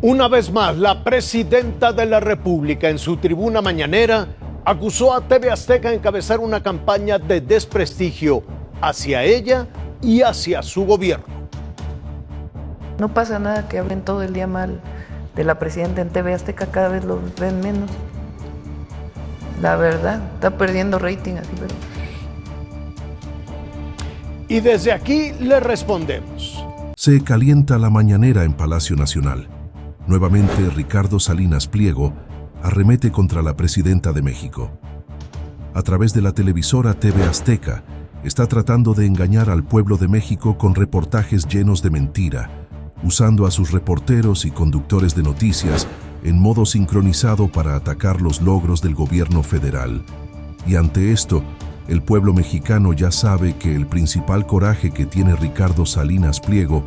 Una vez más, la presidenta de la República en su tribuna mañanera acusó a TV Azteca de encabezar una campaña de desprestigio hacia ella y hacia su gobierno. No pasa nada que hablen todo el día mal de la presidenta en TV Azteca, cada vez lo ven menos. La verdad, está perdiendo rating así, pero... Y desde aquí le respondemos. Se calienta la mañanera en Palacio Nacional. Nuevamente Ricardo Salinas Pliego arremete contra la presidenta de México. A través de la televisora TV Azteca, está tratando de engañar al pueblo de México con reportajes llenos de mentira, usando a sus reporteros y conductores de noticias en modo sincronizado para atacar los logros del gobierno federal. Y ante esto, el pueblo mexicano ya sabe que el principal coraje que tiene Ricardo Salinas Pliego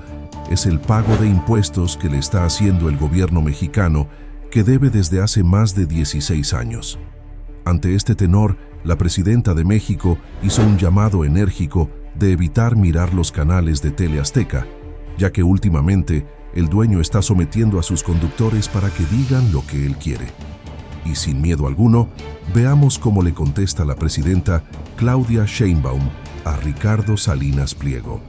es el pago de impuestos que le está haciendo el gobierno mexicano, que debe desde hace más de 16 años. Ante este tenor, la presidenta de México hizo un llamado enérgico de evitar mirar los canales de Tele Azteca, ya que últimamente el dueño está sometiendo a sus conductores para que digan lo que él quiere. Y sin miedo alguno, veamos cómo le contesta la presidenta Claudia Sheinbaum a Ricardo Salinas Pliego.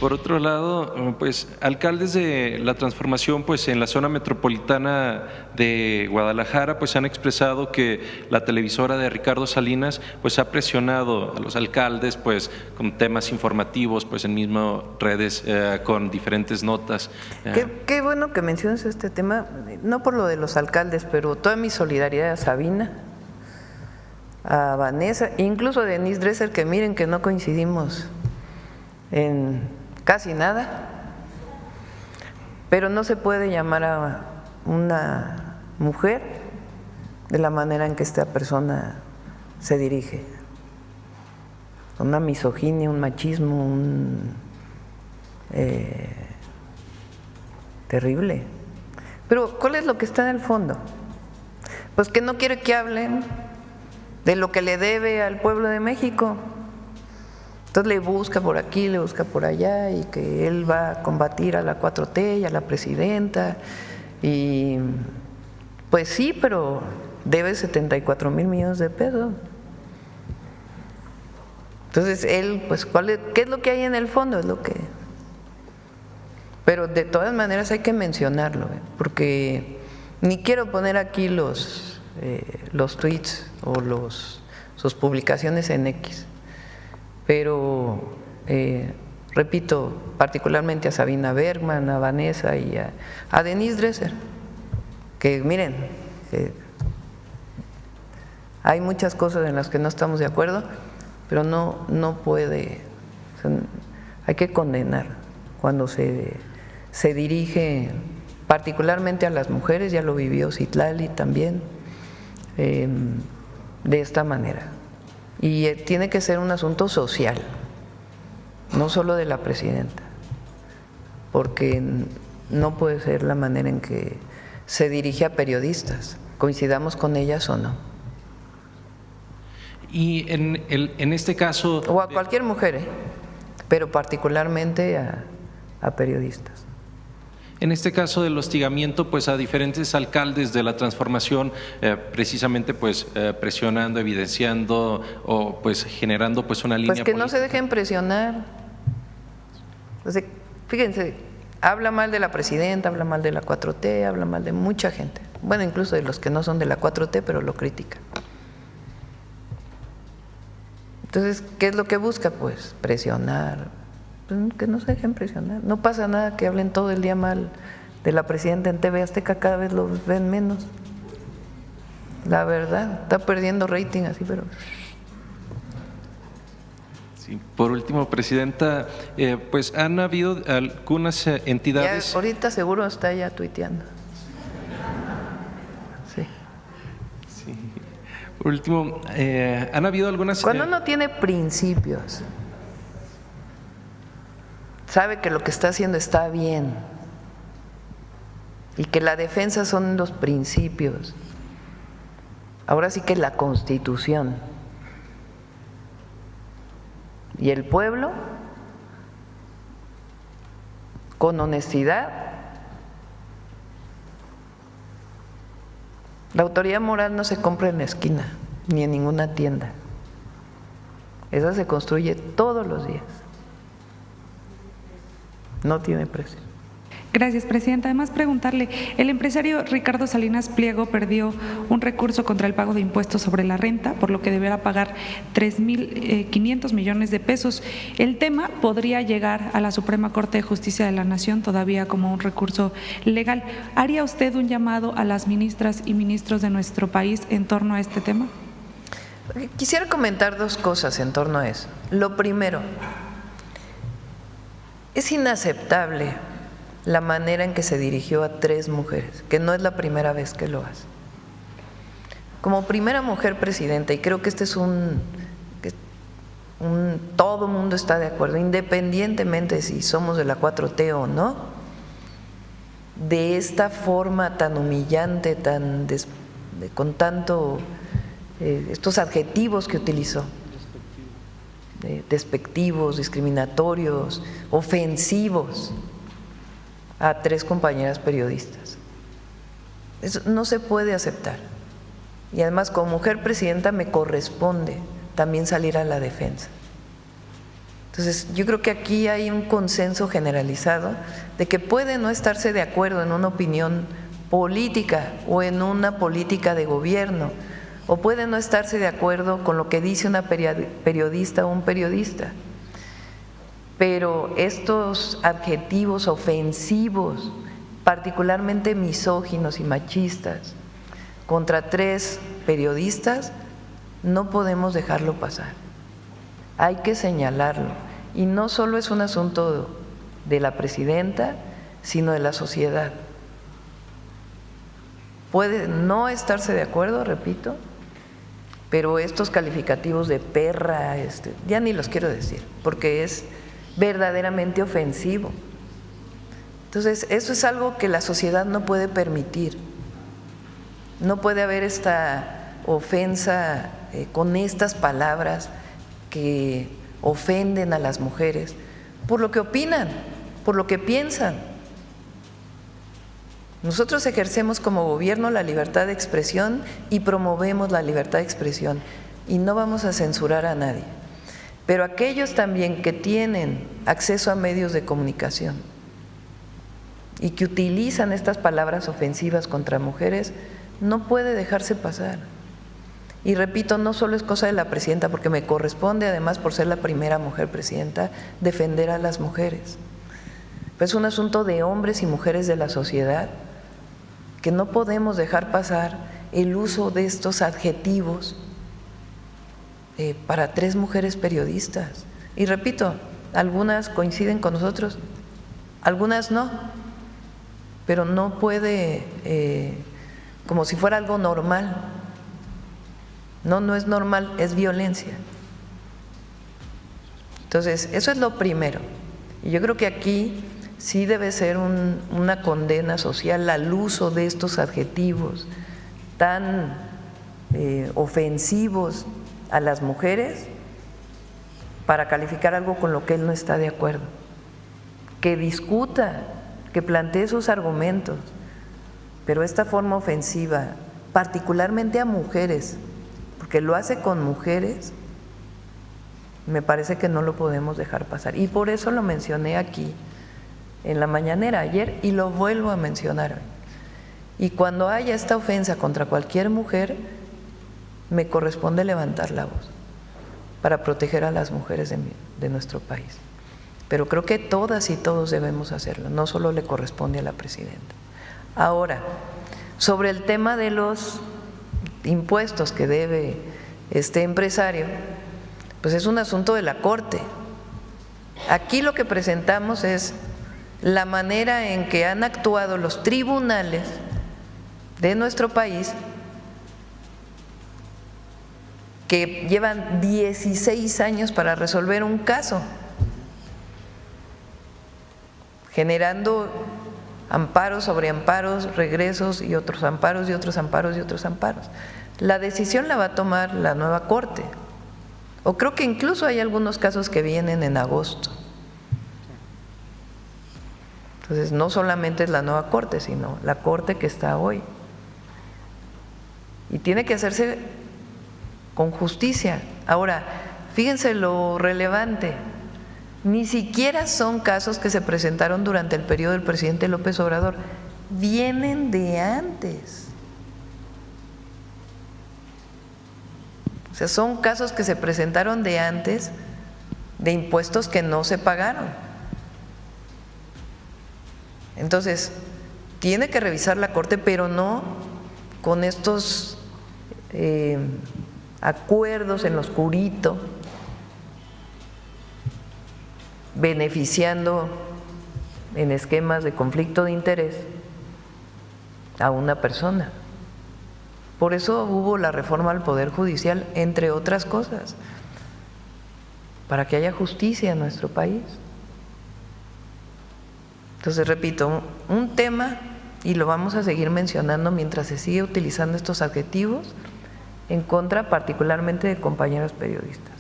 Por otro lado, pues alcaldes de la transformación, pues en la zona metropolitana de Guadalajara, pues han expresado que la televisora de Ricardo Salinas, pues ha presionado a los alcaldes, pues con temas informativos, pues en mismo redes con diferentes notas. Qué bueno que menciones este tema, no por lo de los alcaldes, pero toda mi solidaridad a Sabina, a Vanessa, incluso a Denise Dresser, que miren que no coincidimos en casi nada, pero no se puede llamar a una mujer de la manera en que esta persona se dirige. Una misoginia, un machismo, terrible. Pero ¿cuál es lo que está en el fondo? Pues que no quiere que hablen de lo que le debe al pueblo de México. Entonces le busca por aquí, le busca por allá, y que él va a combatir a la 4T y a la presidenta. Y pues sí, pero debe 74 mil millones de pesos. Entonces él, pues, ¿qué es lo que hay en el fondo? Es lo que... Pero de todas maneras hay que mencionarlo, porque ni quiero poner aquí los tweets o sus publicaciones en X. Pero, repito, particularmente a Sabina Bergman, a Vanessa y a Denise Dresser, que miren, hay muchas cosas en las que no estamos de acuerdo, pero no puede, o sea, hay que condenar cuando se dirige particularmente a las mujeres, ya lo vivió Citlali también, de esta manera. Y tiene que ser un asunto social, no solo de la presidenta, porque no puede ser la manera en que se dirige a periodistas, coincidamos con ellas o no. Y en este caso… O a cualquier mujer, pero particularmente a periodistas. En este caso del hostigamiento, pues a diferentes alcaldes de la transformación, precisamente pues presionando, evidenciando o pues generando pues una línea política. Pues que política. No se dejen presionar. Entonces, fíjense, habla mal de la presidenta, habla mal de la 4T, habla mal de mucha gente. Bueno, incluso de los que no son de la 4T, pero lo critican. Entonces, ¿qué es lo que busca? Pues presionar. Que no se dejen presionar. No pasa nada que hablen todo el día mal de la presidenta en TV Azteca, cada vez lo ven menos. La verdad, está perdiendo rating así, pero… Sí. Por último, presidenta, pues han habido algunas entidades… Ya, ahorita seguro está ya tuiteando. Sí. Sí. Por último, han habido algunas… Cuando uno tiene principios, sabe que lo que está haciendo está bien y que la defensa son los principios, ahora sí que la Constitución, Y el pueblo, con honestidad, la autoridad moral no se compra en la esquina, ni en ninguna tienda. Esa se construye todos los días. No tiene precio. Gracias, presidenta. Además, preguntarle, el empresario Ricardo Salinas Pliego perdió un recurso contra el pago de impuestos sobre la renta, por lo que deberá pagar 3.500 millones de pesos. El tema podría llegar a la Suprema Corte de Justicia de la Nación todavía como un recurso legal. ¿Haría usted un llamado a las ministras y ministros de nuestro país en torno a este tema? Quisiera comentar dos cosas en torno a eso. Lo primero, es inaceptable la manera en que se dirigió a 3 mujeres, que no es la primera vez que lo hace. Como primera mujer presidenta, y creo que este es todo mundo está de acuerdo, independientemente si somos de la 4T o no, de esta forma tan humillante, con tanto estos adjetivos que utilizó, despectivos, discriminatorios, ofensivos, a 3 compañeras periodistas. Eso no se puede aceptar. Y además, como mujer presidenta, me corresponde también salir a la defensa. Entonces, yo creo que aquí hay un consenso generalizado de que puede no estarse de acuerdo en una opinión política o en una política de gobierno, o puede no estarse de acuerdo con lo que dice una periodista o un periodista. Pero estos adjetivos ofensivos, particularmente misóginos y machistas, contra 3 periodistas, no podemos dejarlo pasar. Hay que señalarlo. Y no solo es un asunto de la presidenta, sino de la sociedad. Puede no estarse de acuerdo, repito, pero estos calificativos de perra, ya ni los quiero decir, porque es verdaderamente ofensivo. Entonces, eso es algo que la sociedad no puede permitir. No puede haber esta ofensa con estas palabras que ofenden a las mujeres por lo que opinan, por lo que piensan. Nosotros ejercemos como gobierno la libertad de expresión y promovemos la libertad de expresión y no vamos a censurar a nadie. Pero aquellos también que tienen acceso a medios de comunicación y que utilizan estas palabras ofensivas contra mujeres, no puede dejarse pasar. Y repito, no solo es cosa de la presidenta, porque me corresponde además, por ser la primera mujer presidenta, defender a las mujeres. Pues es un asunto de hombres y mujeres de la sociedad que no podemos dejar pasar el uso de estos adjetivos para 3 mujeres periodistas. Y repito, algunas coinciden con nosotros, algunas no, pero no puede, como si fuera algo normal. No es normal, es violencia. Entonces, eso es lo primero. Y yo creo que aquí sí debe ser una condena social al uso de estos adjetivos tan ofensivos a las mujeres para calificar algo con lo que él no está de acuerdo. Que discuta, que plantee sus argumentos, pero esta forma ofensiva, particularmente a mujeres, porque lo hace con mujeres, me parece que no lo podemos dejar pasar. Y por eso lo mencioné aquí en la mañanera ayer y lo vuelvo a mencionar hoy. Y cuando haya esta ofensa contra cualquier mujer, me corresponde levantar la voz para proteger a las mujeres de nuestro país. Pero creo que todas y todos debemos hacerlo, no solo le corresponde a la presidenta. Ahora, sobre el tema de los impuestos que debe este empresario, pues es un asunto de la Corte. Aquí lo que presentamos es la manera en que han actuado los tribunales de nuestro país, que llevan 16 años para resolver un caso, generando amparos sobre amparos, regresos y otros amparos y otros amparos y otros amparos. La decisión la va a tomar la nueva Corte. O creo que incluso hay algunos casos que vienen en agosto. Entonces, no solamente es la nueva Corte, sino la Corte que está hoy. Y tiene que hacerse con justicia. Ahora, fíjense lo relevante, ni siquiera son casos que se presentaron durante el periodo del presidente López Obrador, vienen de antes. O sea, son casos que se presentaron de antes de impuestos que no se pagaron. Entonces, tiene que revisar la Corte, pero no con estos acuerdos en lo oscurito, beneficiando en esquemas de conflicto de interés a una persona. Por eso hubo la reforma al Poder Judicial, entre otras cosas, para que haya justicia en nuestro país. Entonces, repito, un tema, y lo vamos a seguir mencionando mientras se sigue utilizando estos adjetivos, en contra particularmente de compañeros periodistas,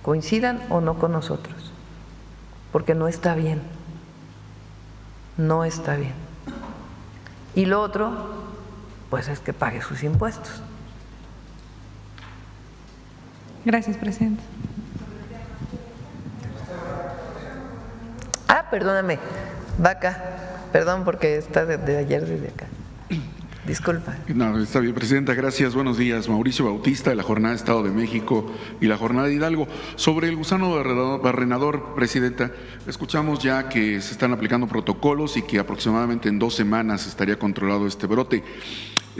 coincidan o no con nosotros, porque no está bien, no está bien. Y lo otro, pues es que pague sus impuestos. Gracias, presidente. Perdóname, Vaca, perdón porque está desde ayer desde acá. Disculpa. No, está bien, Presidenta, gracias. Buenos días. Mauricio Bautista, de la Jornada de Estado de México y la Jornada de Hidalgo. Sobre el gusano barrenador, Presidenta, escuchamos ya que se están aplicando protocolos y que aproximadamente en 2 semanas estaría controlado este brote.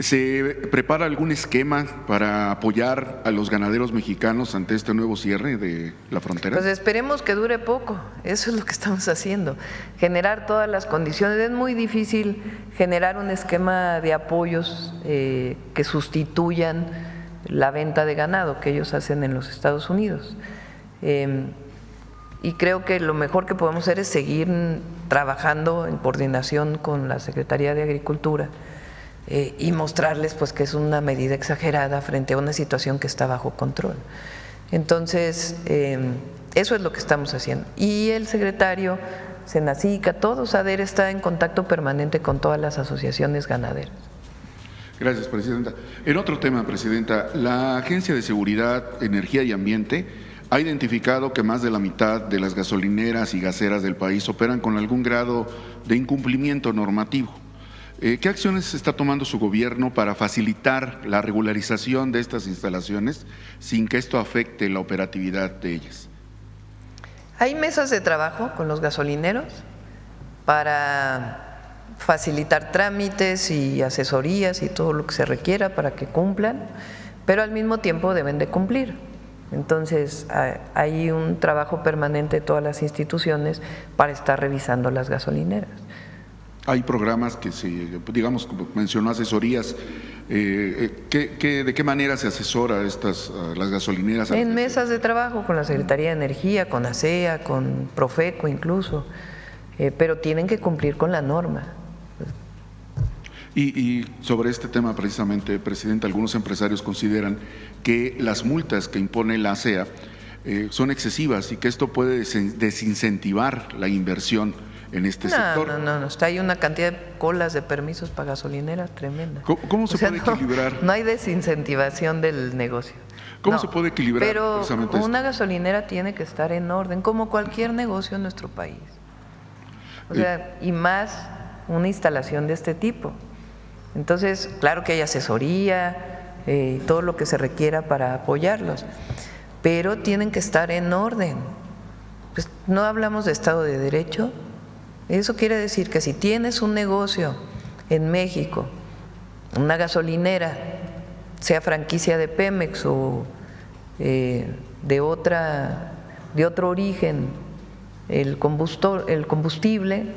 ¿Se prepara algún esquema para apoyar a los ganaderos mexicanos ante este nuevo cierre de la frontera? Pues esperemos que dure poco, eso es lo que estamos haciendo, generar todas las condiciones. Es muy difícil generar un esquema de apoyos que sustituyan la venta de ganado que ellos hacen en los Estados Unidos. Y creo que lo mejor que podemos hacer es seguir trabajando en coordinación con la Secretaría de Agricultura y mostrarles pues que es una medida exagerada frente a una situación que está bajo control. Entonces, eso es lo que estamos haciendo. Y el secretario, Senacica, todo SADER está en contacto permanente con todas las asociaciones ganaderas. Gracias, Presidenta. En otro tema, Presidenta, la Agencia de Seguridad, Energía y Ambiente ha identificado que más de la mitad de las gasolineras y gaseras del país operan con algún grado de incumplimiento normativo. ¿Qué acciones está tomando su gobierno para facilitar la regularización de estas instalaciones sin que esto afecte la operatividad de ellas? Hay mesas de trabajo con los gasolineros para facilitar trámites y asesorías y todo lo que se requiera para que cumplan, pero al mismo tiempo deben de cumplir. Entonces, hay un trabajo permanente de todas las instituciones para estar revisando las gasolineras. Hay programas que digamos, como mencionó, asesorías. ¿De qué manera se asesora las gasolineras? En mesas de trabajo con la Secretaría de Energía, con ASEA, con Profeco incluso, pero tienen que cumplir con la norma. Y sobre este tema precisamente, Presidente, algunos empresarios consideran que las multas que impone la ASEA son excesivas y que esto puede desincentivar la inversión en este sector. No, hay una cantidad de colas de permisos para gasolineras tremenda. ¿Cómo se puede equilibrar? No hay desincentivación del negocio. ¿Cómo se puede equilibrar? Pero una gasolinera tiene que estar en orden, como cualquier negocio en nuestro país. O sea, y más una instalación de este tipo. Entonces, claro que hay asesoría, todo lo que se requiera para apoyarlos, pero tienen que estar en orden. Pues no hablamos de Estado de Derecho. Eso quiere decir que si tienes un negocio en México, una gasolinera, sea franquicia de Pemex o de otro origen, el combustible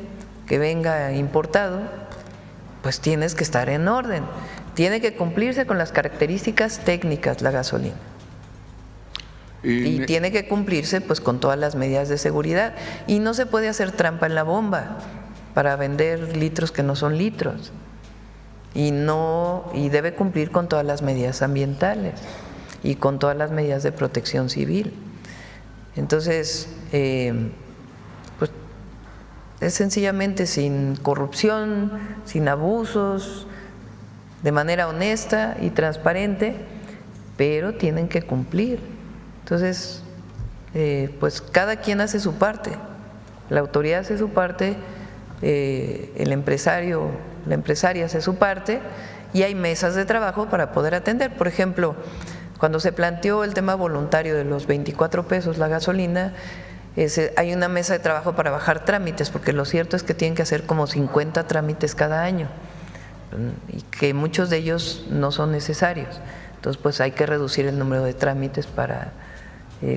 que venga importado, pues tienes que estar en orden. Tiene que cumplirse con las características técnicas la gasolina. Y tiene que cumplirse pues con todas las medidas de seguridad y no se puede hacer trampa en la bomba para vender litros que no son litros y debe cumplir con todas las medidas ambientales. y con todas las medidas de protección civil. Entonces, pues es sencillamente sin corrupción, sin abusos, de manera honesta y transparente, pero tienen que cumplir. Entonces, pues cada quien hace su parte, la autoridad hace su parte, el empresario, la empresaria hace su parte, y hay mesas de trabajo para poder atender. Por ejemplo, cuando se planteó el tema voluntario de los 24 pesos la gasolina, hay una mesa de trabajo para bajar trámites, porque lo cierto es que tienen que hacer como 50 trámites cada año y que muchos de ellos no son necesarios. Entonces, pues hay que reducir el número de trámites para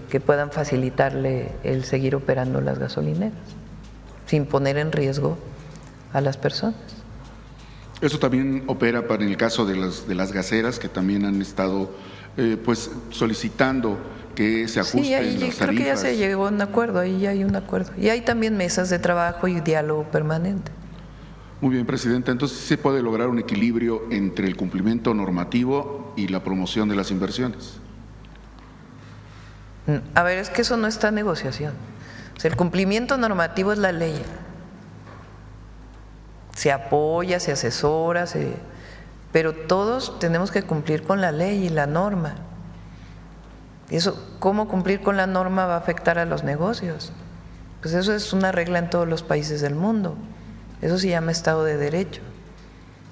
que puedan facilitarle el seguir operando las gasolineras, sin poner en riesgo a las personas. Eso también opera para el caso de las gaseras, que también han estado pues solicitando que se ajusten las tarifas. Creo que ya se llegó a un acuerdo, ahí ya hay un acuerdo. Y hay también mesas de trabajo y diálogo permanente. Muy bien, Presidenta. Entonces, ¿sí se puede lograr un equilibrio entre el cumplimiento normativo y la promoción de las inversiones? A ver, es que eso no está en negociación. O sea, el cumplimiento normativo es la ley. Se apoya, se asesora, pero todos tenemos que cumplir con la ley y la norma. Eso, ¿cómo cumplir con la norma va a afectar a los negocios? Pues eso es una regla en todos los países del mundo. Eso se llama Estado de Derecho.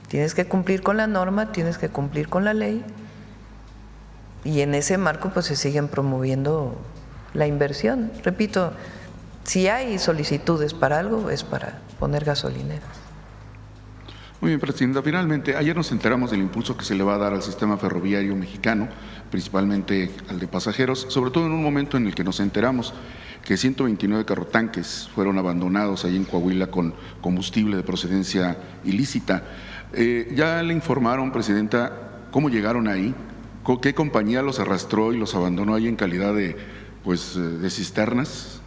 Tienes que cumplir con la norma, tienes que cumplir con la ley, y en ese marco pues se siguen promoviendo la inversión. Repito, si hay solicitudes para algo, es para poner gasolineras. Muy bien, Presidenta. Finalmente, ayer nos enteramos del impulso que se le va a dar al sistema ferroviario mexicano, principalmente al de pasajeros, sobre todo en un momento en el que nos enteramos que 129 carrotanques fueron abandonados ahí en Coahuila con combustible de procedencia ilícita. ¿Ya le informaron, Presidenta, cómo llegaron ahí? ¿Qué compañía los arrastró y los abandonó ahí en calidad de cisternas?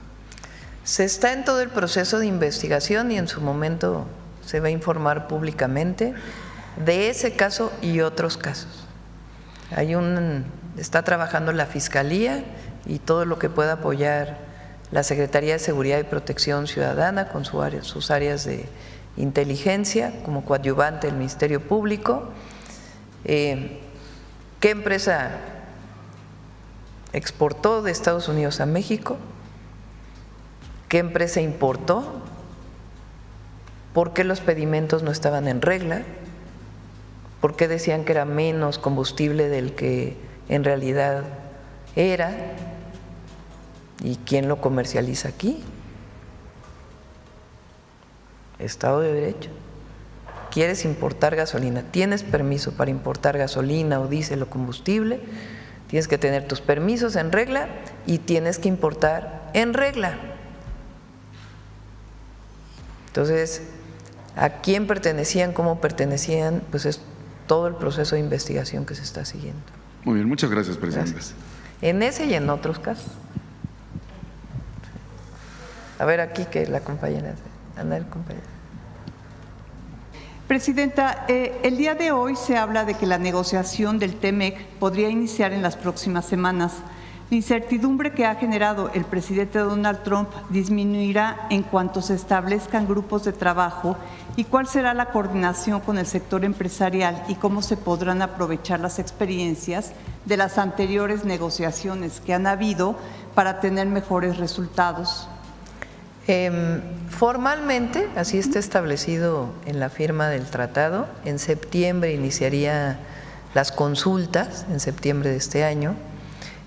Se está en todo el proceso de investigación y en su momento se va a informar públicamente de ese caso y otros casos. Está trabajando la Fiscalía y todo lo que pueda apoyar la Secretaría de Seguridad y Protección Ciudadana con sus áreas de inteligencia como coadyuvante del Ministerio Público. ¿Qué empresa exportó de Estados Unidos a México? ¿Qué empresa importó? ¿Por qué los pedimentos no estaban en regla? ¿Por qué decían que era menos combustible del que en realidad era? ¿Y quién lo comercializa aquí? Estado de Derecho. ¿Quieres importar gasolina? ¿Tienes permiso para importar gasolina o diésel o combustible? Tienes que tener tus permisos en regla y tienes que importar en regla. Entonces, ¿a quién pertenecían? ¿Cómo pertenecían? Pues es todo el proceso de investigación que se está siguiendo. Muy bien, muchas gracias, Presidenta. Gracias. En ese y en otros casos. A ver aquí que la compañera, Ana, el compañero. Presidenta, el día de hoy se habla de que la negociación del TEMEC podría iniciar en las próximas semanas. La incertidumbre que ha generado el presidente Donald Trump disminuirá en cuanto se establezcan grupos de trabajo, y cuál será la coordinación con el sector empresarial y cómo se podrán aprovechar las experiencias de las anteriores negociaciones que han habido para tener mejores resultados. Formalmente, así está establecido en la firma del tratado, en septiembre iniciaría las consultas, en septiembre de este año,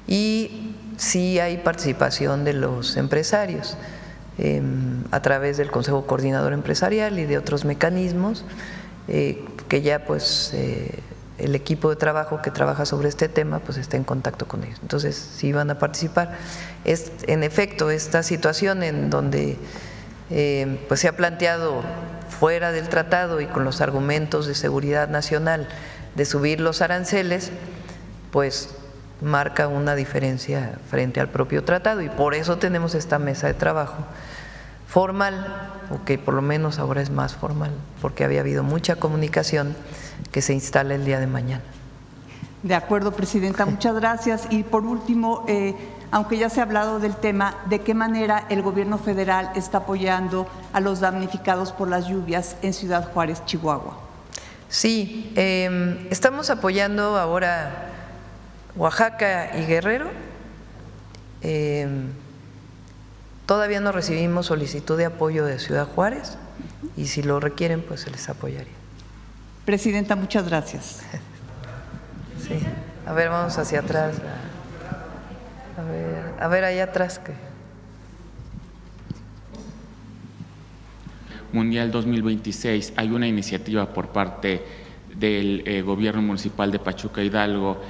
y sí hay participación de los empresarios a través del Consejo Coordinador Empresarial y de otros mecanismos que ya pues el equipo de trabajo que trabaja sobre este tema pues está en contacto con ellos. Entonces sí van a participar. En efecto, esta situación en donde pues se ha planteado fuera del tratado y con los argumentos de seguridad nacional de subir los aranceles, pues marca una diferencia frente al propio tratado, y por eso tenemos esta mesa de trabajo formal, o que por lo menos ahora es más formal, porque había habido mucha comunicación, que se instala el día de mañana. De acuerdo, Presidenta, muchas gracias. Y por último, aunque ya se ha hablado del tema, ¿de qué manera el gobierno federal está apoyando a los damnificados por las lluvias en Ciudad Juárez, Chihuahua? Sí, estamos apoyando ahora Oaxaca y Guerrero. Todavía no recibimos solicitud de apoyo de Ciudad Juárez y si lo requieren, pues se les apoyaría. Presidenta, muchas gracias. Sí, a ver, vamos hacia atrás. A ver allá atrás. Mundial 2026, hay una iniciativa por parte del gobierno municipal de Pachuca Hidalgo,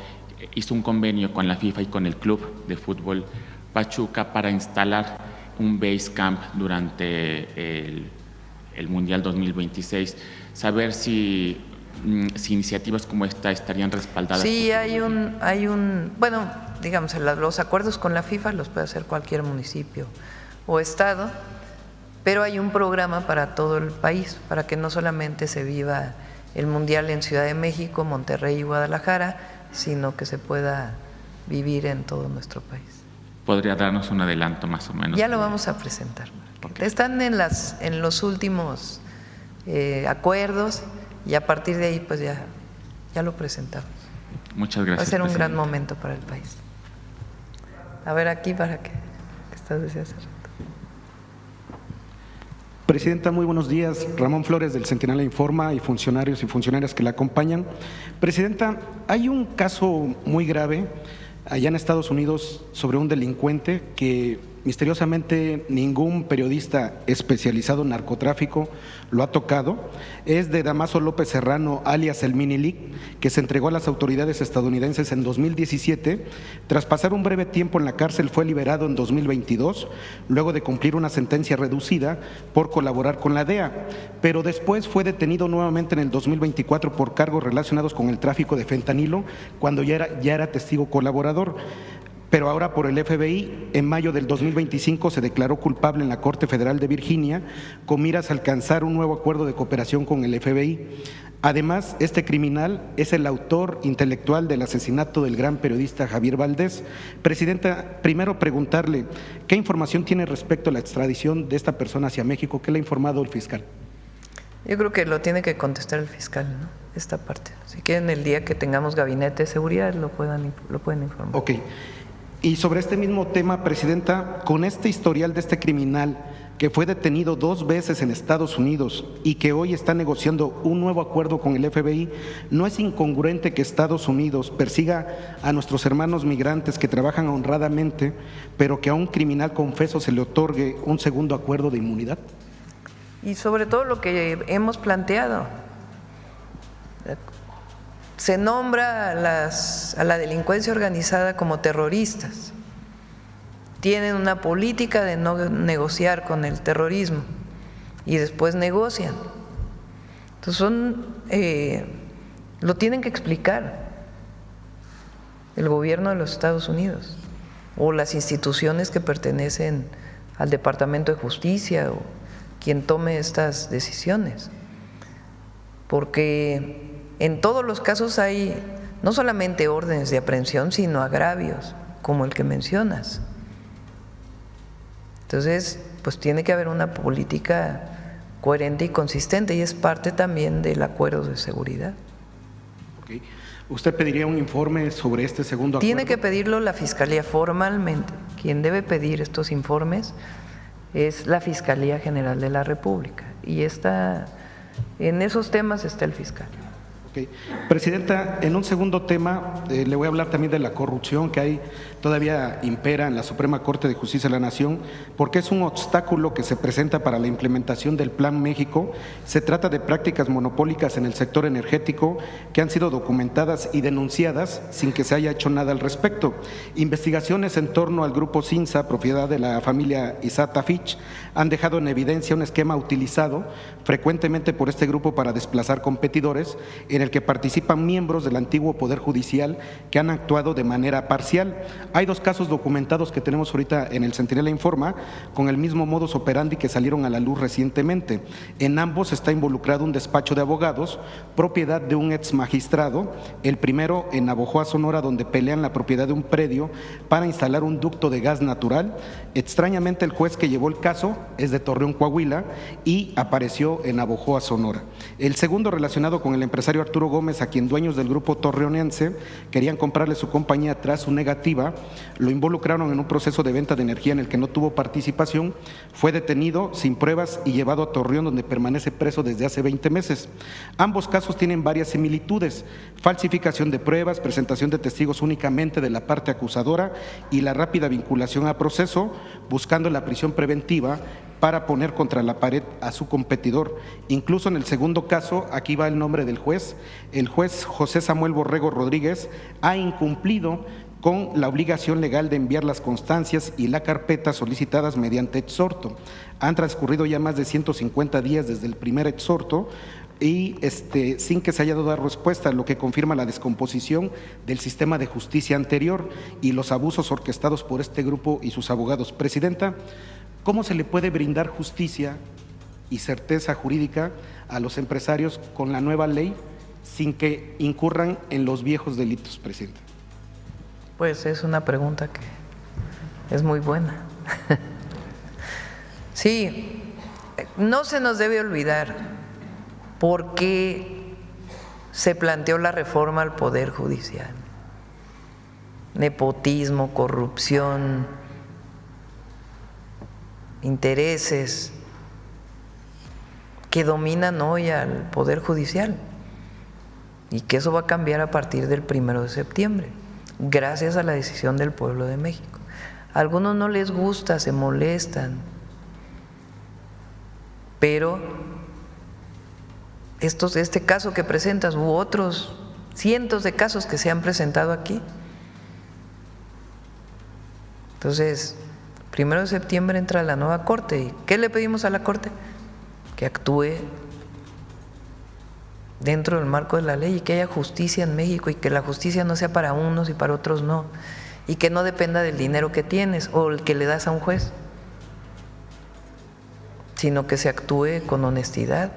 hizo un convenio con la FIFA y con el Club de Fútbol Pachuca para instalar un base camp durante el Mundial 2026. Saber si iniciativas como esta estarían respaldadas. Sí, bueno, digamos, los acuerdos con la FIFA los puede hacer cualquier municipio o estado, pero hay un programa para todo el país, para que no solamente se viva el Mundial en Ciudad de México, Monterrey y Guadalajara, sino que se pueda vivir en todo nuestro país. ¿Podría darnos un adelanto más o menos? Ya lo vamos a presentar. Okay. Están en los últimos acuerdos y a partir de ahí pues ya lo presentamos. Muchas gracias. Va a ser un presidente. gran momento para el país. A ver aquí para que estás desde hace rato. Presidenta, muy buenos días. Ramón Flores del Centinela Informa y funcionarios y funcionarias que la acompañan. Presidenta, hay un caso muy grave allá en Estados Unidos sobre un delincuente que misteriosamente ningún periodista especializado en narcotráfico lo ha tocado. Es de Damaso López Serrano, alias el Minilic, que se entregó a las autoridades estadounidenses en 2017. Tras pasar un breve tiempo en la cárcel, fue liberado en 2022, luego de cumplir una sentencia reducida por colaborar con la DEA. Pero después fue detenido nuevamente en el 2024 por cargos relacionados con el tráfico de fentanilo, cuando ya era testigo colaborador. Pero ahora por el FBI, en mayo del 2025 se declaró culpable en la Corte Federal de Virginia con miras a alcanzar un nuevo acuerdo de cooperación con el FBI. Además, este criminal es el autor intelectual del asesinato del gran periodista Javier Valdés. Presidenta, primero preguntarle, ¿qué información tiene respecto a la extradición de esta persona hacia México? ¿Qué le ha informado el fiscal? Yo creo que lo tiene que contestar el fiscal, ¿no? Esta parte. Si quieren, el día que tengamos gabinete de seguridad lo pueden informar. Ok. Y sobre este mismo tema, Presidenta, con este historial de este criminal que fue detenido 2 veces en Estados Unidos y que hoy está negociando un nuevo acuerdo con el FBI, ¿no es incongruente que Estados Unidos persiga a nuestros hermanos migrantes que trabajan honradamente, pero que a un criminal confeso se le otorgue un segundo acuerdo de inmunidad? Y sobre todo lo que hemos planteado. Se nombra a la delincuencia organizada como terroristas. Tienen una política de no negociar con el terrorismo y después negocian. Entonces lo tienen que explicar el gobierno de los Estados Unidos o las instituciones que pertenecen al Departamento de Justicia o quien tome estas decisiones. Porque en todos los casos hay no solamente órdenes de aprehensión, sino agravios, como el que mencionas. Entonces, pues tiene que haber una política coherente y consistente y es parte también del acuerdo de seguridad. Okay. ¿Usted pediría un informe sobre este segundo acuerdo? Tiene que pedirlo la Fiscalía formalmente. Quien debe pedir estos informes es la Fiscalía General de la República y en esos temas está el fiscal. Okay. Presidenta, en un segundo tema le voy a hablar también de la corrupción que hay todavía impera en la Suprema Corte de Justicia de la Nación, porque es un obstáculo que se presenta para la implementación del Plan México. Se trata de prácticas monopólicas en el sector energético que han sido documentadas y denunciadas sin que se haya hecho nada al respecto. Investigaciones en torno al grupo Cinza, propiedad de la familia Isata Fitch, han dejado en evidencia un esquema utilizado frecuentemente por este grupo para desplazar competidores, en el que participan miembros del antiguo Poder Judicial que han actuado de manera parcial. Hay 2 casos documentados que tenemos ahorita en el Centinela Informa con el mismo modus operandi que salieron a la luz recientemente. En ambos está involucrado un despacho de abogados, propiedad de un ex magistrado, el primero en Navojoa, Sonora, donde pelean la propiedad de un predio para instalar un ducto de gas natural. Extrañamente, el juez que llevó el caso es de Torreón, Coahuila, y apareció en Navojoa, Sonora. El segundo, relacionado con el empresario Arturo Gómez, a quien dueños del grupo torreonense querían comprarle su compañía tras su negativa, lo involucraron en un proceso de venta de energía en el que no tuvo participación, fue detenido sin pruebas y llevado a Torreón, donde permanece preso desde hace 20 meses. Ambos casos tienen varias similitudes: falsificación de pruebas, presentación de testigos únicamente de la parte acusadora y la rápida vinculación a proceso, buscando la prisión preventiva para poner contra la pared a su competidor. Incluso en el segundo caso, aquí va el nombre del juez, el juez José Samuel Borrego Rodríguez ha incumplido con la obligación legal de enviar las constancias y la carpeta solicitadas mediante exhorto. Han transcurrido ya más de 150 días desde el primer exhorto y sin que se haya dado respuesta, lo que confirma la descomposición del sistema de justicia anterior y los abusos orquestados por este grupo y sus abogados. Presidenta, ¿cómo se le puede brindar justicia y certeza jurídica a los empresarios con la nueva ley sin que incurran en los viejos delitos, Presidenta? Pues es una pregunta que es muy buena. Sí, no se nos debe olvidar por qué se planteó la reforma al Poder Judicial. Nepotismo, corrupción, intereses que dominan hoy al Poder Judicial, y que eso va a cambiar a partir del 1 de septiembre, gracias a la decisión del pueblo de México. A algunos no les gusta, se molestan, pero este caso que presentas u otros cientos de casos que se han presentado aquí. Entonces, 1 de septiembre entra la nueva Corte. ¿Y qué le pedimos a la Corte? Que actúe dentro del marco de la ley y que haya justicia en México, y que la justicia no sea para unos y para otros no, y que no dependa del dinero que tienes o el que le das a un juez, sino que se actúe con honestidad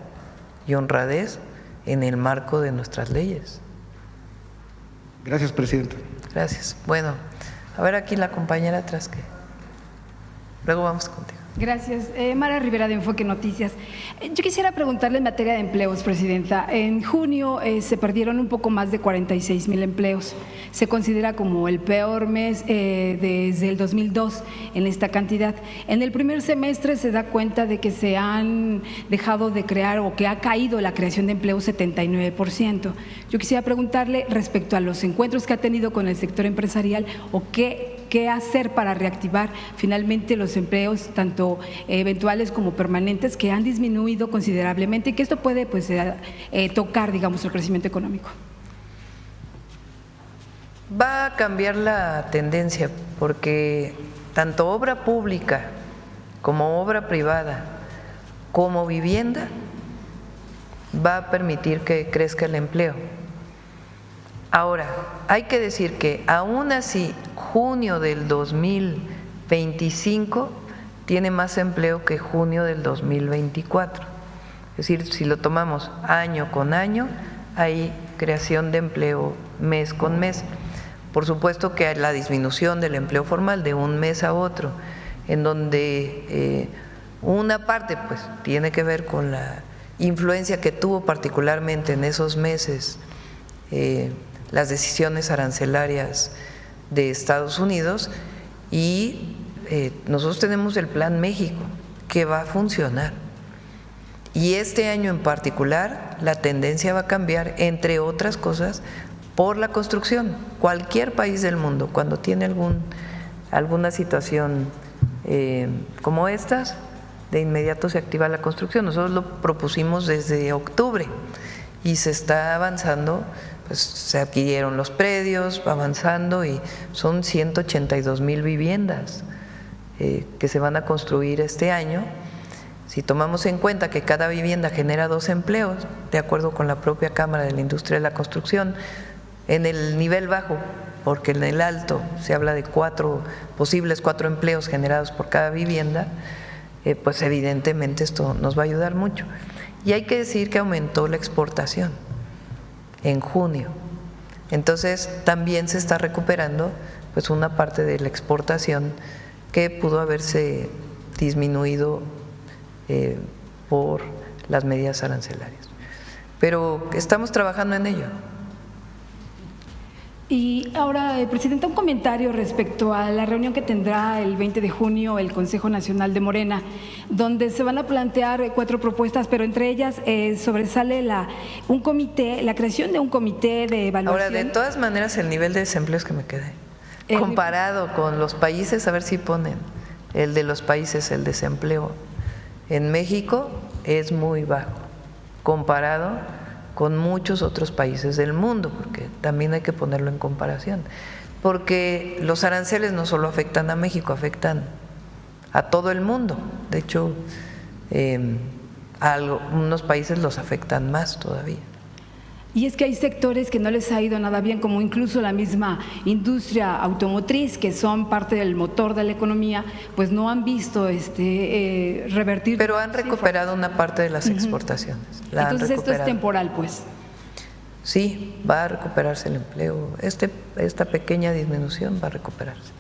y honradez en el marco de nuestras leyes. Gracias, Presidenta. Gracias. Bueno, a ver aquí la compañera atrás, que luego vamos contigo. Gracias. Mara Rivera, de Enfoque Noticias. Yo quisiera preguntarle en materia de empleos, Presidenta. En junio se perdieron un poco más de 46,000 empleos. Se considera como el peor mes desde el 2002 en esta cantidad. En el primer semestre se da cuenta de que se han dejado de crear, o que ha caído la creación de empleos 79%. Yo quisiera preguntarle respecto a los encuentros que ha tenido con el sector empresarial, o qué hacer para reactivar finalmente los empleos, tanto eventuales como permanentes, que han disminuido considerablemente, y que esto puede tocar, digamos, el crecimiento económico. Va a cambiar la tendencia, porque tanto obra pública como obra privada como vivienda va a permitir que crezca el empleo. Ahora, hay que decir que aún así, junio del 2025 tiene más empleo que junio del 2024. Es decir, si lo tomamos año con año, hay creación de empleo mes con mes. Por supuesto que hay la disminución del empleo formal de un mes a otro, en donde una parte pues tiene que ver con la influencia que tuvo particularmente en esos meses las decisiones arancelarias de Estados Unidos, y nosotros tenemos el Plan México que va a funcionar, y este año en particular la tendencia va a cambiar, entre otras cosas, por la construcción. Cualquier país del mundo, cuando tiene alguna situación como estas, de inmediato se activa la construcción. Nosotros lo propusimos desde octubre y se está avanzando. Pues se adquirieron los predios, va avanzando, y son 182,000 viviendas que se van a construir este año. Si tomamos en cuenta que cada vivienda genera 2 empleos, de acuerdo con la propia Cámara de la Industria de la Construcción, en el nivel bajo, porque en el alto se habla de posibles 4 empleos generados por cada vivienda, pues evidentemente esto nos va a ayudar mucho. Y hay que decir que aumentó la exportación en junio. Entonces también se está recuperando pues una parte de la exportación que pudo haberse disminuido por las medidas arancelarias. Pero estamos trabajando en ello. Y ahora, Presidenta, un comentario respecto a la reunión que tendrá el 20 de junio el Consejo Nacional de Morena, donde se van a plantear 4 propuestas, pero entre ellas sobresale la creación de un comité de evaluación. Ahora, de todas maneras, el nivel de desempleo es que me quedé. Comparado con los países, a ver si ponen el de los países, el desempleo en México es muy bajo, comparado con muchos otros países del mundo, porque también hay que ponerlo en comparación, porque los aranceles no solo afectan a México, afectan a todo el mundo. De hecho, a unos países los afectan más todavía. Y es que hay sectores que no les ha ido nada bien, como incluso la misma industria automotriz, que son parte del motor de la economía, pues no han visto revertir. Pero han recuperado una parte de las exportaciones. Entonces esto es temporal, pues. Sí, va a recuperarse el empleo. Esta pequeña disminución va a recuperarse.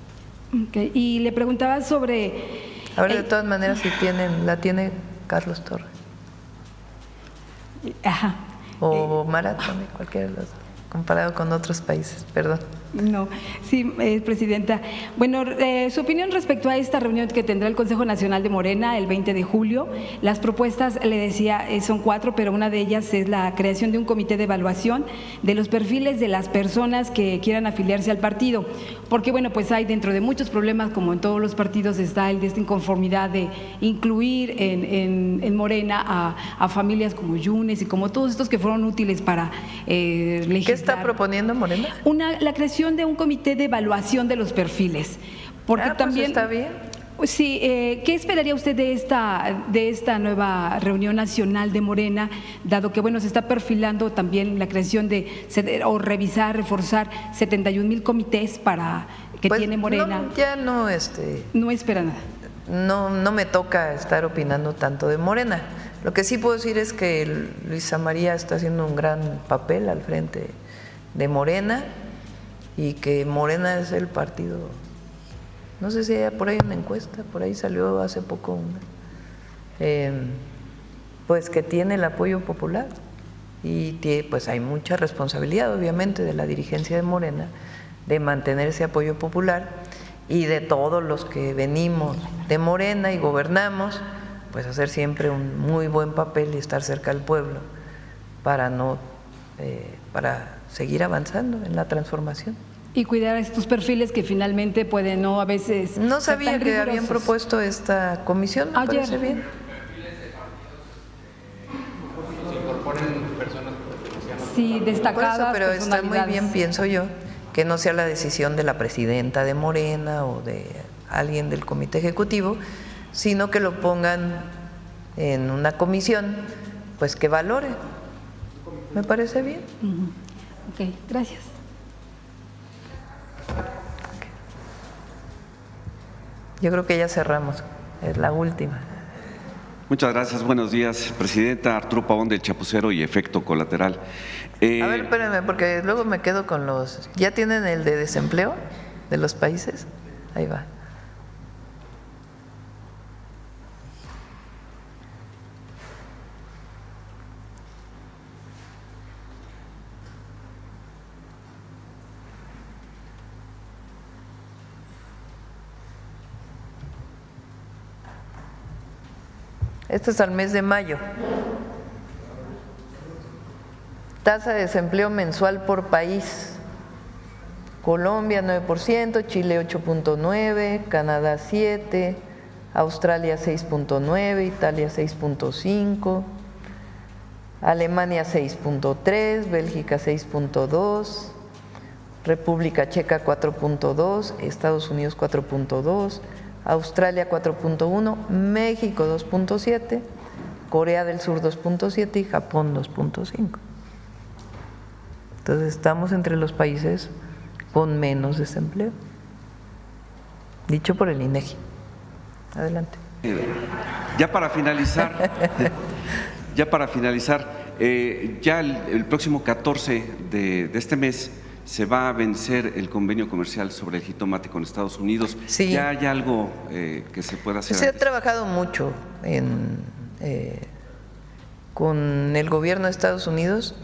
Okay. Y le preguntaba sobre… A ver, de todas maneras, si la tiene Carlos Torres. Ajá. O Maratón, cualquiera de los, comparado con otros países, perdón. No, sí, Presidenta. Bueno, su opinión respecto a esta reunión que tendrá el Consejo Nacional de Morena el 20 de julio. Las propuestas, le decía, son 4, pero una de ellas es la creación de un comité de evaluación de los perfiles de las personas que quieran afiliarse al partido. Porque, bueno, pues hay dentro de muchos problemas, como en todos los partidos, está el de esta inconformidad de incluir en Morena a familias como Yunes y como todos estos que fueron útiles para legislar. ¿Qué está proponiendo Morena? La creación de un comité de evaluación de los perfiles, porque también está bien. Sí, ¿qué esperaría usted de esta nueva reunión nacional de Morena, dado que bueno se está perfilando también la creación revisar, reforzar 71,000 comités para que tiene Morena? No espera nada. No me toca estar opinando tanto de Morena. Lo que sí puedo decir es que Luisa María está haciendo un gran papel al frente de Morena y que Morena es el partido, no sé si hay por ahí una encuesta, por ahí salió hace poco una, pues que tiene el apoyo popular y pues hay mucha responsabilidad obviamente de la dirigencia de Morena de mantener ese apoyo popular y de todos los que venimos de Morena y gobernamos, pues hacer siempre un muy buen papel y estar cerca del pueblo para seguir avanzando en la transformación. Y cuidar estos perfiles que finalmente pueden a veces… No sabía que habían propuesto esta comisión, me parece bien. Sí, destacadas. Pero está muy bien, pienso yo, que no sea la decisión de la presidenta de Morena o de alguien del comité ejecutivo, sino que lo pongan en una comisión, pues que valore. Me parece bien. Ok, gracias. Yo creo que ya cerramos, es la última. Muchas gracias, buenos días, Presidenta. Arturo Pavón del Chapucero y Efecto Colateral. A ver, espérenme, porque luego me quedo con los… ¿Ya tienen el de desempleo de los países? Ahí va. Esto es al mes de mayo. Tasa de desempleo mensual por país. Colombia 9%, Chile 8.9%, Canadá 7%, Australia 6.9%, Italia 6.5%, Alemania 6.3%, Bélgica 6.2%, República Checa 4.2%, Estados Unidos 4.2%, Australia 4.1, México 2.7, Corea del Sur 2.7 y Japón 2.5. Entonces estamos entre los países con menos desempleo, dicho por el INEGI. Adelante. Ya para finalizar, ya el próximo 14 de este mes se va a vencer el convenio comercial sobre el jitomate con Estados Unidos. Sí. ¿Ya hay algo que se pueda hacer? Se ha trabajado mucho con el gobierno de Estados Unidos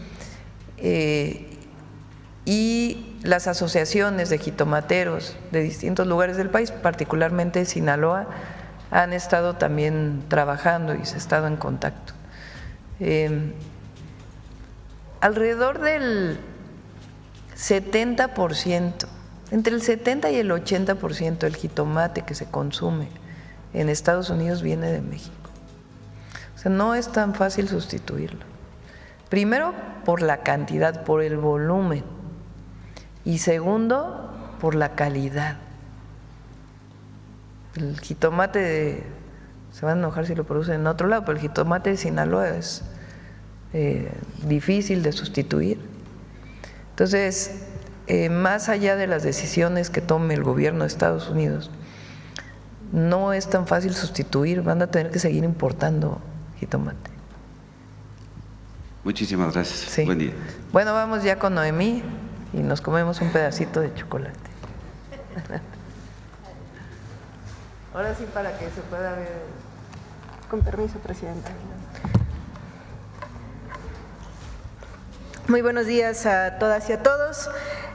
y las asociaciones de jitomateros de distintos lugares del país, particularmente Sinaloa, han estado también trabajando y se ha estado en contacto. Alrededor del 70%, entre el 70 y el 80% del jitomate que se consume en Estados Unidos viene de México. O sea, no es tan fácil sustituirlo. Primero, por la cantidad, por el volumen. Y segundo, por la calidad. El jitomate, se van a enojar si lo producen en otro lado, pero el jitomate de Sinaloa es difícil de sustituir. Entonces, más allá de las decisiones que tome el gobierno de Estados Unidos, no es tan fácil sustituir, van a tener que seguir importando jitomate. Muchísimas gracias. Sí. Buen día. Bueno, vamos ya con Noemí y nos comemos un pedacito de chocolate. Ahora sí, para que se pueda ver. Con permiso, Presidenta. Muy buenos días a todas y a todos.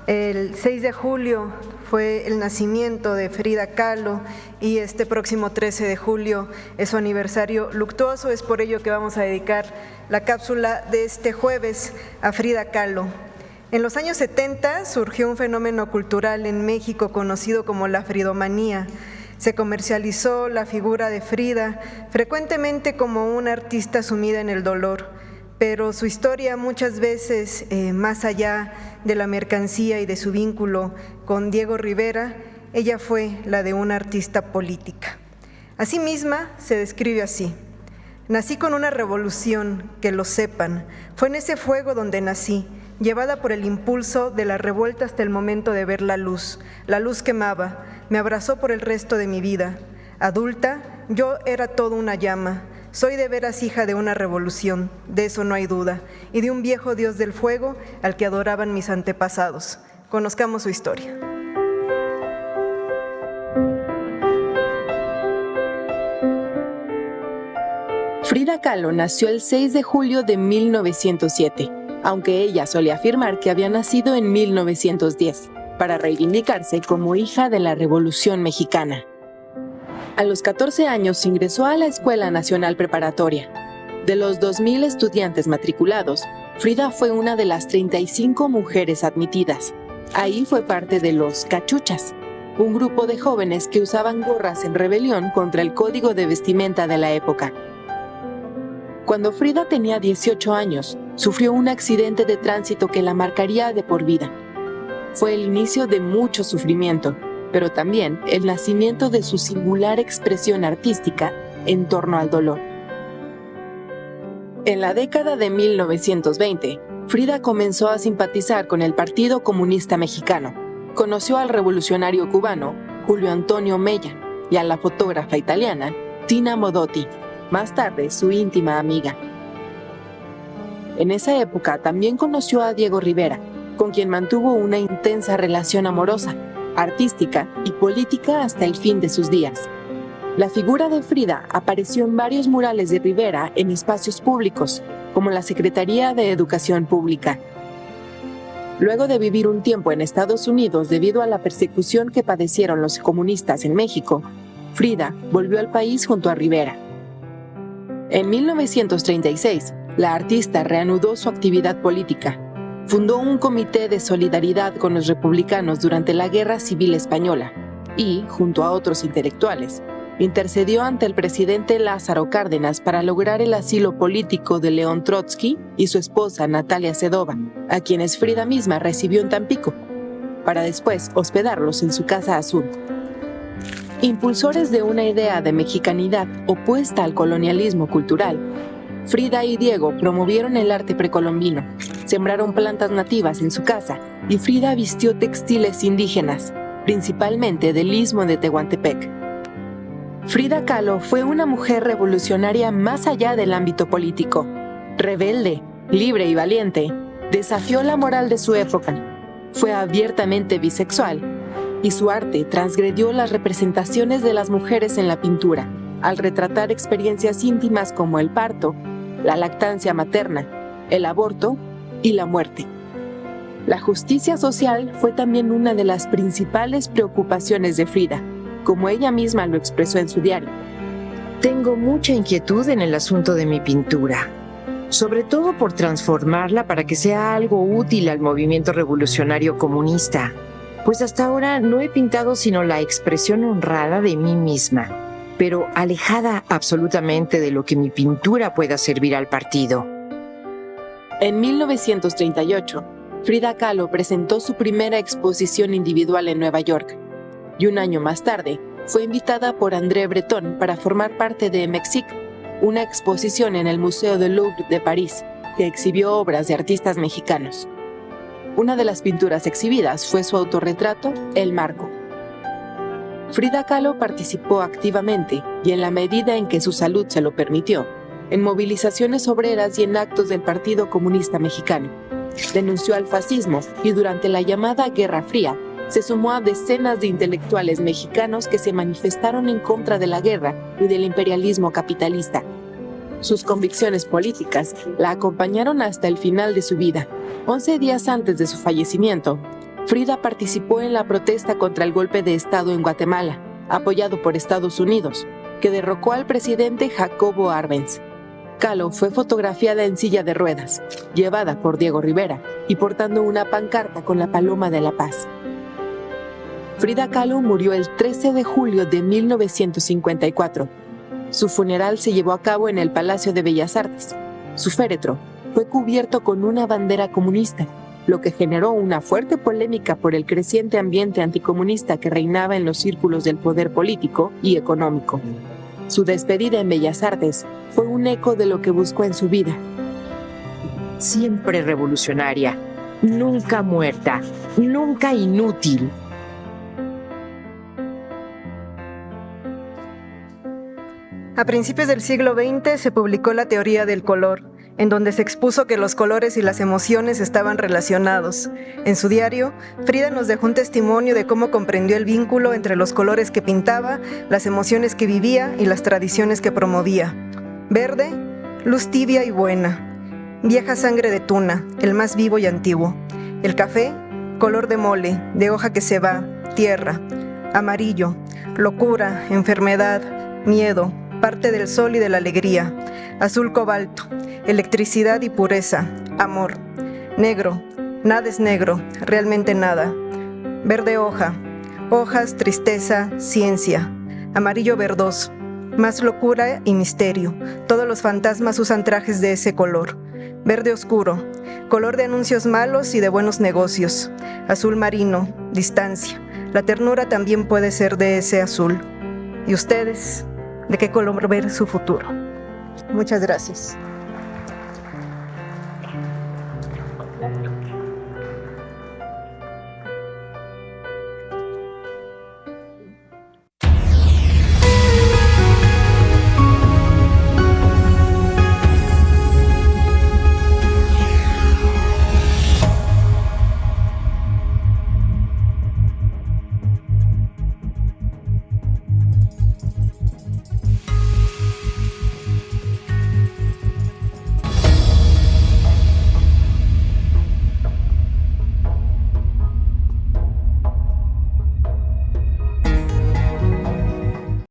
El 6 de julio fue el nacimiento de Frida Kahlo y este próximo 13 de julio es su aniversario luctuoso. Es por ello que vamos a dedicar la cápsula de este jueves a Frida Kahlo. En los años 70 surgió un fenómeno cultural en México conocido como la fridomanía. Se comercializó la figura de Frida frecuentemente como una artista sumida en el dolor, pero su historia muchas veces, más allá de la mercancía y de su vínculo con Diego Rivera, ella fue la de una artista política. Asimisma, se describe así: nací con una revolución, que lo sepan, fue en ese fuego donde nací, llevada por el impulso de la revuelta hasta el momento de ver la luz quemaba, me abrazó por el resto de mi vida. Adulta, yo era todo una llama. Soy de veras hija de una revolución, de eso no hay duda, y de un viejo dios del fuego al que adoraban mis antepasados. Conozcamos su historia. Frida Kahlo nació el 6 de julio de 1907, aunque ella solía afirmar que había nacido en 1910, para reivindicarse como hija de la Revolución Mexicana. A los 14 años ingresó a la Escuela Nacional Preparatoria. De los 2,000 estudiantes matriculados, Frida fue una de las 35 mujeres admitidas. Ahí fue parte de los Cachuchas, un grupo de jóvenes que usaban gorras en rebelión contra el código de vestimenta de la época. Cuando Frida tenía 18 años, sufrió un accidente de tránsito que la marcaría de por vida. Fue el inicio de mucho sufrimiento, pero también el nacimiento de su singular expresión artística en torno al dolor. En la década de 1920, Frida comenzó a simpatizar con el Partido Comunista Mexicano. Conoció al revolucionario cubano Julio Antonio Mella y a la fotógrafa italiana Tina Modotti, más tarde su íntima amiga. En esa época también conoció a Diego Rivera, con quien mantuvo una intensa relación amorosa, artística y política hasta el fin de sus días. La figura de Frida apareció en varios murales de Rivera en espacios públicos, como la Secretaría de Educación Pública. Luego de vivir un tiempo en Estados Unidos debido a la persecución que padecieron los comunistas en México, Frida volvió al país junto a Rivera. En 1936, la artista reanudó su actividad política. Fundó un comité de solidaridad con los republicanos durante la Guerra Civil Española y, junto a otros intelectuales, intercedió ante el presidente Lázaro Cárdenas para lograr el asilo político de León Trotsky y su esposa Natalia Sedova, a quienes Frida misma recibió en Tampico, para después hospedarlos en su Casa Azul. Impulsores de una idea de mexicanidad opuesta al colonialismo cultural, Frida y Diego promovieron el arte precolombino, sembraron plantas nativas en su casa y Frida vistió textiles indígenas, principalmente del istmo de Tehuantepec. Frida Kahlo fue una mujer revolucionaria más allá del ámbito político. Rebelde, libre y valiente, desafió la moral de su época. Fue abiertamente bisexual y su arte transgredió las representaciones de las mujeres en la pintura, al retratar experiencias íntimas como el parto, la lactancia materna, el aborto y la muerte. La justicia social fue también una de las principales preocupaciones de Frida, como ella misma lo expresó en su diario. Tengo mucha inquietud en el asunto de mi pintura, sobre todo por transformarla para que sea algo útil al movimiento revolucionario comunista, pues hasta ahora no he pintado sino la expresión honrada de mí misma, pero alejada absolutamente de lo que mi pintura pueda servir al partido. En 1938, Frida Kahlo presentó su primera exposición individual en Nueva York, y un año más tarde fue invitada por André Breton para formar parte de Mexique, una exposición en el Museo del Louvre de París que exhibió obras de artistas mexicanos. Una de las pinturas exhibidas fue su autorretrato, El Marco. Frida Kahlo participó activamente, y en la medida en que su salud se lo permitió, en movilizaciones obreras y en actos del Partido Comunista Mexicano. Denunció al fascismo y durante la llamada Guerra Fría se sumó a decenas de intelectuales mexicanos que se manifestaron en contra de la guerra y del imperialismo capitalista. Sus convicciones políticas la acompañaron hasta el final de su vida. 11 días antes de su fallecimiento, Frida participó en la protesta contra el golpe de Estado en Guatemala, apoyado por Estados Unidos, que derrocó al presidente Jacobo Arbenz. Kahlo fue fotografiada en silla de ruedas, llevada por Diego Rivera y portando una pancarta con la paloma de la paz. Frida Kahlo murió el 13 de julio de 1954. Su funeral se llevó a cabo en el Palacio de Bellas Artes. Su féretro fue cubierto con una bandera comunista, lo que generó una fuerte polémica por el creciente ambiente anticomunista que reinaba en los círculos del poder político y económico. Su despedida en Bellas Artes fue un eco de lo que buscó en su vida. Siempre revolucionaria, nunca muerta, nunca inútil. A principios del siglo XX se publicó la teoría del color, en donde se expuso que los colores y las emociones estaban relacionados. En su diario, Frida nos dejó un testimonio de cómo comprendió el vínculo entre los colores que pintaba, las emociones que vivía y las tradiciones que promovía. Verde, luz tibia y buena. Vieja sangre de tuna, el más vivo y antiguo. El café, color de mole, de hoja que se va, tierra. Amarillo, locura, enfermedad, miedo, parte del sol y de la alegría. Azul cobalto, electricidad y pureza, amor. Negro, nada es negro, realmente nada. Verde hoja, hojas, tristeza, ciencia. Amarillo verdoso, más locura y misterio. Todos los fantasmas usan trajes de ese color. Verde oscuro, color de anuncios malos y de buenos negocios. Azul marino, distancia. La ternura también puede ser de ese azul. ¿Y ustedes? ¿De qué color ver su futuro? Muchas gracias.